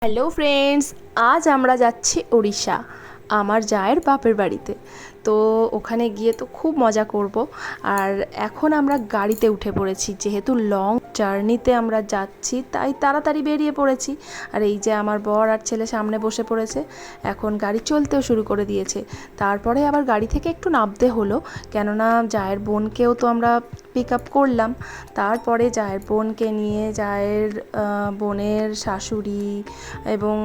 Hello friends, আজ আমরা যাচ্ছি উড়িষ্যা আমার জায়ের বাপের বাড়িতে। তো ওখানে গিয়ে তো খুব মজা করব। আর এখন আমরা গাড়িতে উঠে পড়েছি, যেহেতু লং জার্নিতে আমরা যাচ্ছি তাই তাড়াতাড়ি বেরিয়ে পড়েছি। আর এই যে আমার বর আর ছেলে সামনে বসে পড়েছে, এখন গাড়ি চলতেও শুরু করে দিয়েছে। তারপরে আবার গাড়ি থেকে একটু নামতে হলো, কেননা জায়ের বোনকেও তো আমরা পিক আপ করলাম। তারপরে জায়ের বোনকে নিয়ে জায়ের বোনের শাশুড়ি এবং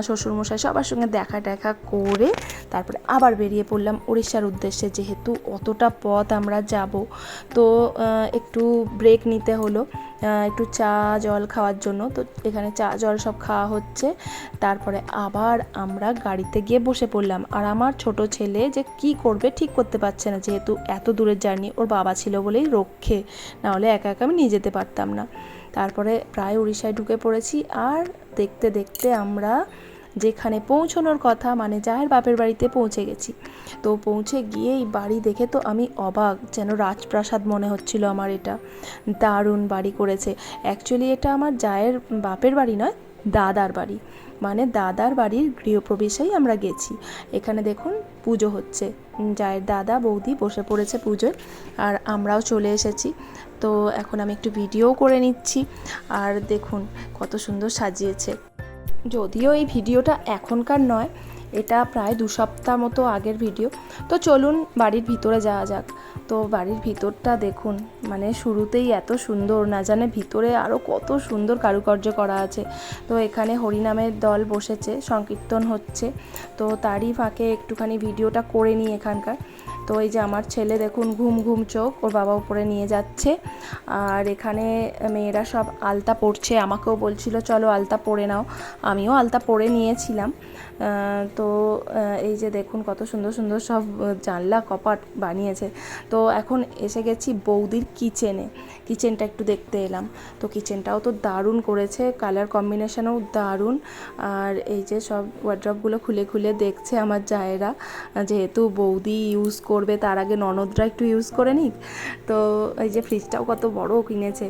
শ্বশুরমশাই সবার সঙ্গে দেখা করে তারপরে আবার বেরিয়ে পড়লাম উড়িষ্যার উদ্দেশ্যে। যেহেতু অতটা পথ আমরা যাব, তো একটু ব্রেক নিতে হলো, একটু চা জল খাওয়ার জন্য। তো এখানে চা জল সব খাওয়া হচ্ছে, তারপরে আবার আমরা গাড়িতে গিয়ে বসে পড়লাম। আর আমার ছোট ছেলে যে কি করবে ঠিক করতে পারছে না, যেহেতু এত দূরের জার্নি। ওর বাবা ছিল বলেই রক্ষে, নাহলে একা একা আমি নিয়ে যেতে পারতাম না। তারপরে প্রায় উড়িষ্যায় ঢুকে পড়েছি। আর দেখতে দেখতে আমরা যেখানে পৌঁছানোর কথা, মানে জায়ের বাপের বাড়িতে পৌঁছে গেছি। তো পৌঁছে গিয়ে এই বাড়ি দেখে তো আমি অবাক, যেন রাজপ্রাসাদ মনে হচ্ছিল আমার। এটা দারুণ বাড়ি করেছে। অ্যাকচুয়ালি এটা আমার জায়ের বাপের বাড়ি নয়, দাদার বাড়ি, মানে দাদার বাড়ির গৃহপ্রবেশেই আমরা গেছি। এখানে দেখুন পুজো হচ্ছে, জায়ের দাদা বৌদি বসে পড়েছে পুজোয়, আর আমরাও চলে এসেছি। তো এখন আমি একটু ভিডিও করে নিচ্ছি। আর দেখুন কত সুন্দর সাজিয়েছে। যদিও এই ভিডিওটা এখনকার নয়, এটা প্রায় 2 সপ্তাহ মতো আগের ভিডিও। তো চলুন বাড়ির ভিতরে যাওয়া যাক। তো বাড়ির ভিতরটা দেখুন, মানে শুরুতেই এত সুন্দর, না জানে ভিতরে আরও কত সুন্দর কারুকার্য করা আছে। তো এখানে হরিনামের দল বসেছে, সংকীর্তন হচ্ছে, তো তারই ফাঁকে একটুখানি ভিডিওটা করে নিই এখানকার। তো এই যে আমার ছেলে দেখুন ঘুম ঘুম চোখ, ওর বাবা উপরে নিয়ে যাচ্ছে। আর এখানে মেয়েরা সব আলতা পরছে, আমাকেও বলছিল চলো আলতা পরে নাও, আমিও আলতা পরে নিয়েছিলাম। তো এই যে দেখুন কত সুন্দর সুন্দর সব জানলা কপাট বানিয়েছে। তো এখন এসে গেছি বৌদির কিচেনটা একটু দেখতে এলাম। তো কিচেনটাও তো দারুণ করেছে, কালার কম্বিনেশনও দারুণ। আর এই যে সব ওয়ার্ড্রপগুলো খুলে খুলে দেখছে আমার জায়েরা, যেহেতু বৌদি ইউজ করবে তার আগে ননদরা একটু ইউজ করে নিক। তো এই যে ফ্রিজটাও কত বড় কিনেছে।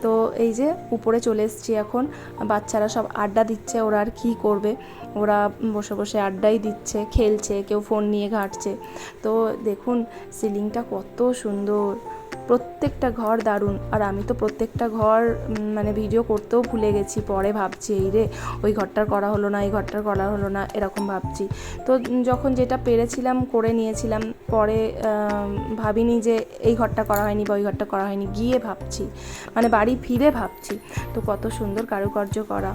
তো এই যে উপরে চলে এসেছি এখন, বাচ্চারা সব আড্ডা দিচ্ছে। ওরা আর কী করবে, ওরা বসে বসে আড্ডাই দিচ্ছে, খেলছে, কেউ ফোন নিয়ে ঘাঁটছে। তো দেখুন সিলিংটা কত সুন্দর, প্রত্যেকটা ঘর দারুণ। আর আমি তো প্রত্যেকটা ঘর মানে ভিডিও করতেও ভুলে গেছি, পরে ভাবছি এই রে ওই ঘরটার করা হলো না, এই ঘরটার করা হলো না, এরকম ভাবছি। তো যখন যেটা পেরেছিলাম করে নিয়েছিলাম, পরে ভাবিনি যে এই ঘরটা করা হয়নি বা ওই ঘরটা করা হয়নি, গিয়ে ভাবছি, মানে বাড়ি ফিরে ভাবছি। তো কত সুন্দর কারুকার্য করা,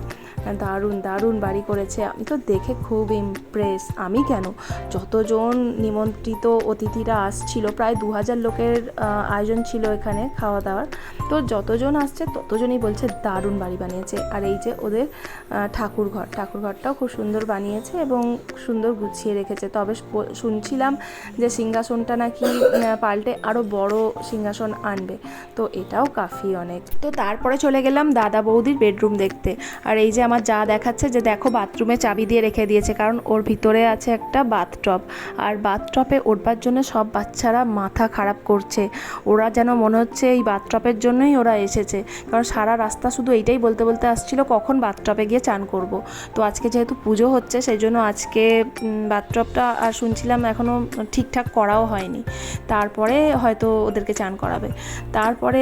দারুণ দারুণ বাড়ি করেছে। আমি তো দেখে খুব ইমপ্রেস। আমি কেন, যতজন নিমন্ত্রিত অতিথিরা আসছিল, প্রায় 2000 লোকের আয়োজন ছিল এখানে খাওয়া দাওয়ার। তো যতজন আসছে ততজনই বলছে দারুণ বাড়ি বানিয়েছে। আর এই যে ওদের ঠাকুরঘরটাও খুব সুন্দর বানিয়েছে এবং সুন্দর গুছিয়ে রেখেছে। তবে শুনছিলাম যে সিংহাসনটা নাকি পাল্টে আরও বড় সিংহাসন আনবে, তো এটাও কাফি অনেক। তো তারপরে চলে গেলাম দাদা বৌদির বেডরুম দেখতে। আর এই যে আমার যা দেখাচ্ছে যে দেখো বাথরুমে চাবি দিয়ে রেখে দিয়েছে, কারণ ওর ভিতরে আছে একটা বাথটব। আর বাথটবে ওঠবার জন্য সব বাচ্চারা মাথা খারাপ করছে। ওরা যেন মনে হচ্ছে এই বাথটবের জন্যই ওরা এসেছে, কারণ সারা রাস্তা শুধু এইটাই বলতে বলতে আসছিল কখন বাথটবে গিয়ে চান করব। তো আজকে যেহেতু পুজো হচ্ছে সেই জন্য আজকে বাথটবটা আর শুনছিলাম এখনও ঠিকঠাক করাও হয়নি, তারপরে হয়তো ওদেরকে চান করাবে। তারপরে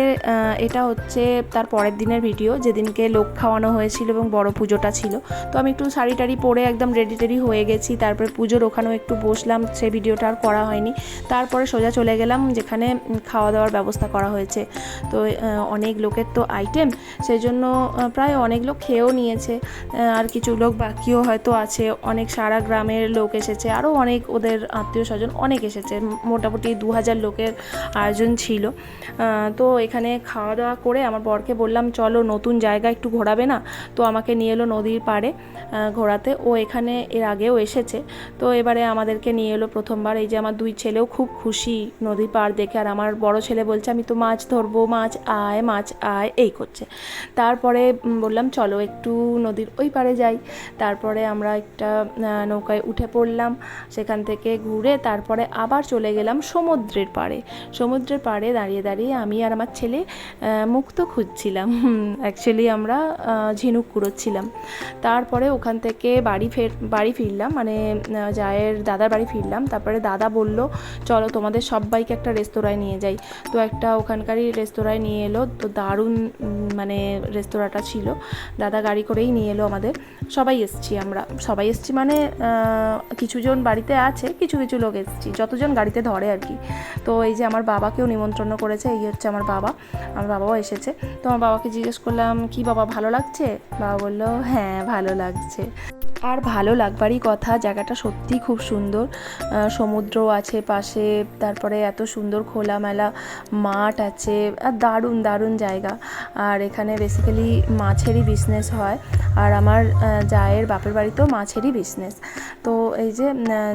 এটা হচ্ছে তার পরের দিনের ভিডিও, যেদিনকে লোক খাওয়ানো হয়েছিল এবং বড় পুজোটা ছিল। তো আমি একটু শাড়ি টাড়ি পরে একদম রেডি হয়ে গেছি, তারপরে পুজোর ওখানেও একটু বসলাম, সেই ভিডিওটা আর করা হয়নি। তারপরে সোজা চলে গেলাম যেখানে খাওয়া দাওয়ার ব্যবস্থা করা হয়েছে। তো অনেক লোকের তো আইটেম, সেই জন্য প্রায় অনেক লোক খেয়েও নিয়েছে, আর কিছু লোক বাকিও হয়তো আছে। অনেক সারা গ্রামের লোক এসেছে, আরও অনেক ওদের আত্মীয় স্বজন অনেক এসেছে, মোটামুটি 2000 লোকের আয়োজন ছিল। তো এখানে খাওয়া দাওয়া করে আমার বরকে বললাম চলো নতুন জায়গা একটু ঘোরাবে না। তো আমাকে নিয়ে এলো নদীর পাড়ে ঘোরাতে। ও এখানে এর আগেও এসেছে, তো এবারে আমাদেরকে নিয়ে এলো প্রথমবার। এই যে আমার 2 ছেলেও খুব খুশি নদীর পাড় দেখে। আর আমার বড় ছেলে বলছে আমি তো মাছ ধরবো, মাছ আয় এই করছে। তারপরে বললাম চলো একটু নদীর ওই পারে যাই। তারপরে আমরা একটা নৌকায় উঠে পড়লাম, সেখান থেকে ঘুরে তারপরে আবার চলে গেলাম সমুদ্রের পাড়ে দাঁড়িয়ে দাঁড়িয়ে আমি আর আমার ছেলে মুক্ত খুঁজছিলাম। অ্যাকচুয়ালি আমরা ঝিনুক কুড়োচ্ছিলাম। তারপরে ওখান থেকে বাড়ি ফিরলাম, মানে জায়ের দাদার বাড়ি ফিরলাম। তারপরে দাদা বলল চলো তোমাদের সবাইকে একটা রেস্তোরাঁয় নিয়ে যাই। তো একটা ওখানকারই রেস্তোরাঁয় নিয়ে এলো। তো দারুণ মানে রেস্তোরাঁটা ছিল, দাদা গাড়ি করেই নিয়ে এলো আমাদের। সবাই এসছি মানে কিছুজন বাড়িতে আছে, কিছু কিছু লোক এসছি, যতজন গাড়িতে ধরে আর কি। তো এই যে আমার বাবাকেও নিমন্ত্রণ করেছে, এই হচ্ছে আমার বাবাও এসেছে। তো আমার বাবাকে জিজ্ঞেস করলাম কি বাবা ভালো লাগছে? বাবা বললো হ্যাঁ ভালো লাগছে। আর ভালো লাগবারই কথা, জায়গাটা সত্যি খুব সুন্দর, সমুদ্র আছে পাশে, তারপরে এত সুন্দর খোলামেলা মাঠ আছে, আর দারুণ দারুণ জায়গা। আর এখানে বেসিক্যালি মাছেরই বিজনেস হয়, আর আমার জায়ের বাপের বাড়িতেও মাছেরই বিজনেস। তো এই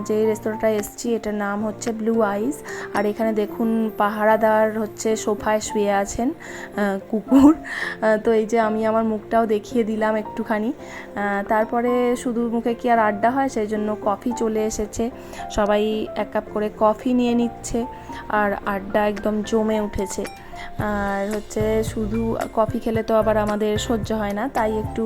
যে রেস্তোরাঁটায় এসেছি এটার নাম হচ্ছে ব্লু আইস। আর এখানে দেখুন পাহারাদার হচ্ছে সোফায় শুয়ে আছেন, কুকুর। তো এই যে আমি আমার মুখটাও দেখিয়ে দিলাম একটুখানি। তারপরে শুধু মুখে কি আর আড্ডা হয়, সেই জন্য কফি চলে এসেছে, সবাই এক কাপ করে কফি নিয়ে নিচ্ছে আর আড্ডা একদম জমে উঠেছে। আর হচ্ছে শুধু কফি খেলে তো আবার আমাদের সহ্য হয় না, তাই একটু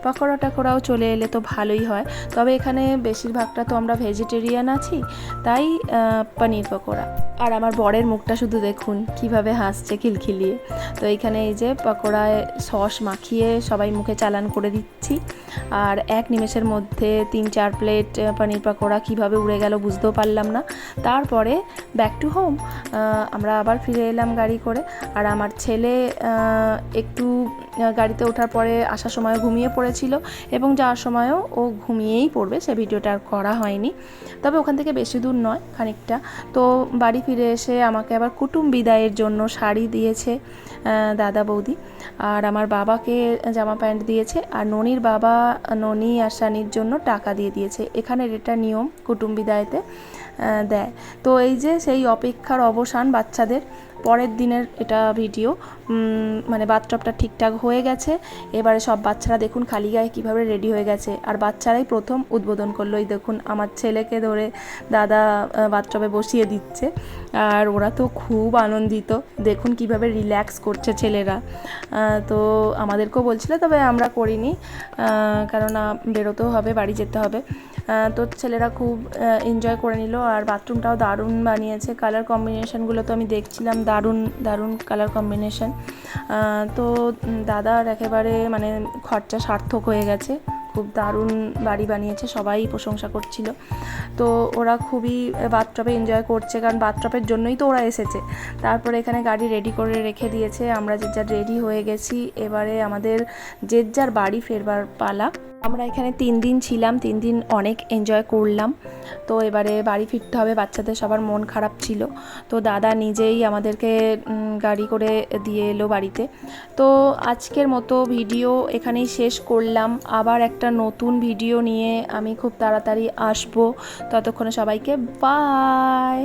পকোড়া টকোড়াও চলে এলে তো ভালোই হয়। তবে এখানে বেশিরভাগটা তো আমরা ভেজিটেরিয়ান আছি, তাই পনির পকোড়া। আর আমার বরের মুখটা শুধু দেখুন কিভাবে হাসছে খিলখিলিয়ে। তো এইখানে এই যে পকোড়ায় সস মাখিয়ে সবাই মুখে চালান করে দিচ্ছি। আর এক নিমেষের মধ্যে 3-4 প্লেট পনির পকোড়া কীভাবে উড়ে গেল বুঝতেও পারলাম না। তারপরে ব্যাক টু হোম, আমরা আবার ফিরে এলাম গাড়ি করে। আর আমার ছেলে একটু গাড়িতে ওঠার পরে আসার সময় ঘুমিয়ে পড়েছিল, এবং যাওয়ার সময়ও ও ঘুমিয়েই পড়বে, সে ভিডিওটা আর করা হয়নি। তবে ওখান থেকে বেশি দূর নয়, খানিকটা। তো বাড়ি ফিরে এসে আমাকে আবার কুটুম বিদায়ের জন্য শাড়ি দিয়েছে দাদা বৌদি, আর আমার বাবাকে জামা প্যান্ট দিয়েছে, আর ননির বাবা ননি আর শানির জন্য টাকা দিয়েছে। এখানের এটা নিয়ম, কুটুম বিদায়তে দেয়। তো এই যে সেই অপেক্ষার অবসান বাচ্চাদের, পরের দিনের এটা ভিডিও। মানে বাথটবটা ঠিকঠাক হয়ে গেছে, এবারে সব বাচ্চারা দেখুন খালি গায়ে কীভাবে রেডি হয়ে গেছে। আর বাচ্চারাই প্রথম উদ্বোধন করলো, এই দেখুন আমার ছেলেকে ধরে দাদা বাথটবে বসিয়ে দিচ্ছে, আর ওরা তো খুব আনন্দিত, দেখুন কিভাবে রিল্যাক্স করছে ছেলেরা। তো আমাদেরকেও বলছিল, তবে আমরা করিনি, কেননা বেরোতেও হবে, বাড়ি যেতে হবে। তো ছেলেরা খুব এনজয় করে নিল। আর বাথরুমটাও দারুণ বানিয়েছে, কালার কম্বিনেশনগুলো তো আমি দেখছিলাম, দারুণ দারুণ কালার কম্বিনেশন। তো দাদার একেবারে মানে খরচা সার্থক হয়ে গেছে, খুব দারুণ বাড়ি বানিয়েছে, সবাই প্রশংসা করছিল। তো ওরা খুবই বাথটবে এনজয় করছে, কারণ বাথটবের জন্যই তো ওরা এসেছে। তারপরে এখানে গাড়ি রেডি করে রেখে দিয়েছে, আমরা যে যার রেডি হয়ে গেছি, এবারে আমাদের যে যার বাড়ি ফেরবার পালা। আমরা এখানে 3 দিন ছিলাম, 3 দিন অনেক এনজয় করলাম। তো এবারে বাড়ি ফিরতে হবে, বাচ্চাদের সবার মন খারাপ ছিল, তো দাদা নিজেই আমাদেরকে গাড়ি করে দিয়ে এলো বাড়িতে। তো আজকের মতো ভিডিও এখানেই শেষ করলাম, আবার একটা নতুন ভিডিও নিয়ে আমি খুব তাড়াতাড়ি আসবো। ততক্ষণে সবাইকে বাই।